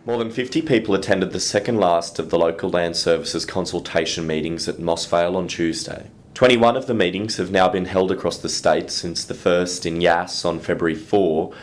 More than 50 people attended the second last of the Local Land Services consultation meetings at Moss Vale on Tuesday. 21 of the meetings have now been held across the state since the first in Yass on February 4,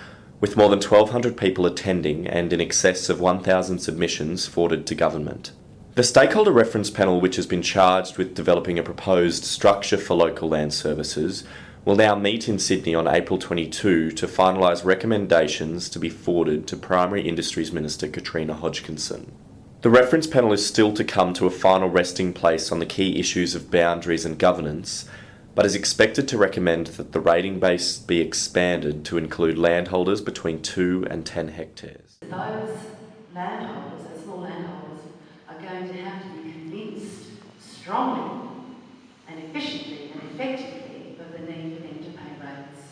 with more than 1,200 people attending and in excess of 1,000 submissions forwarded to government. The stakeholder reference panel, which has been charged with developing a proposed structure for local land services, will now meet in Sydney on April 22 to finalise recommendations to be forwarded to Primary Industries Minister Katrina Hodgkinson. The reference panel is still to come to a final resting place on the key issues of boundaries and governance, but is expected to recommend that the rating base be expanded to include landholders between 2 and 10 hectares. Those landholders, those small landholders, are going to have to be convinced strongly and efficiently and effectively of the need for them to pay rates,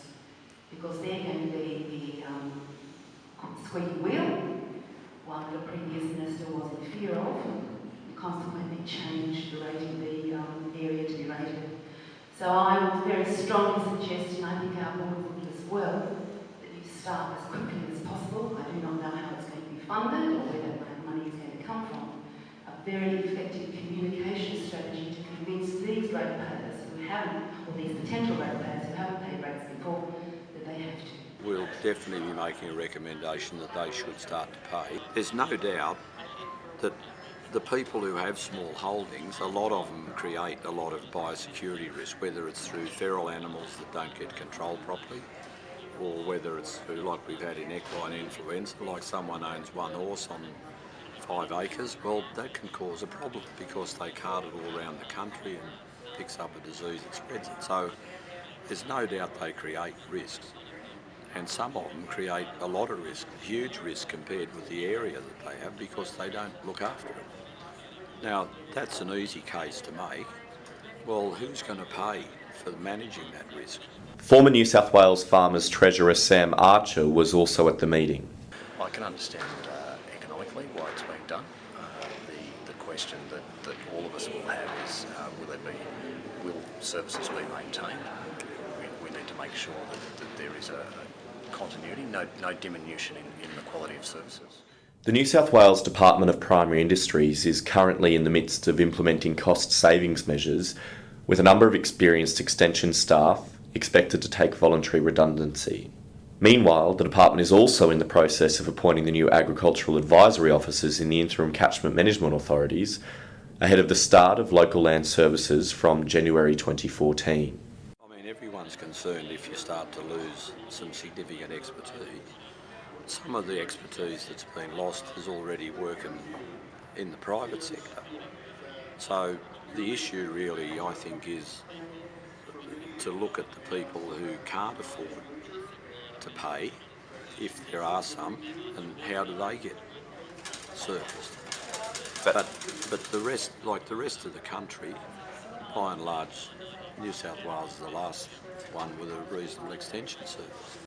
because they're going to be the squeaky wheel, while the previous minister was in fear of, and consequently changed the rating, the area to be rated. So I would very strongly suggest, and I think our board would as well, that you start as quickly as possible. I do not know how it's going to be funded or where that money is going to come from. A very effective communication strategy to convince these ratepayers who haven't, or these potential ratepayers who haven't paid rates before, that they have to. We'll definitely be making a recommendation that they should start to pay. There's no doubt that the people who have small holdings, a lot of them create a lot of biosecurity risk, whether it's through feral animals that don't get controlled properly, or whether it's through, like we've had in equine influenza, like someone owns one horse on 5 acres, well, that can cause a problem because they cart it all around the country and picks up a disease and spreads it. So there's no doubt they create risks. And some of them create a lot of risk, huge risk compared with the area that they have, because they don't look after it. Now, that's an easy case to make. Well, who's going to pay for managing that risk? Former New South Wales Farmers Treasurer Sam Archer was also at the meeting. I can understand economically why it's being done. The question that all of us will have is, will services be maintained? We need to make sure that there is a continuity, no diminution in the quality of services. The New South Wales Department of Primary Industries is currently in the midst of implementing cost savings measures, with a number of experienced extension staff expected to take voluntary redundancy. Meanwhile, the department is also in the process of appointing the new agricultural advisory officers in the interim catchment management authorities ahead of the start of local land services from January 2014. Everyone's concerned if you start to lose some significant expertise. Some of the expertise that's been lost is already working in the private sector. So the issue really, I think, is to look at the people who can't afford to pay, if there are some, and how do they get serviced. But the rest, like the rest of the country, by and large, New South Wales is the last one with a reasonable extension service.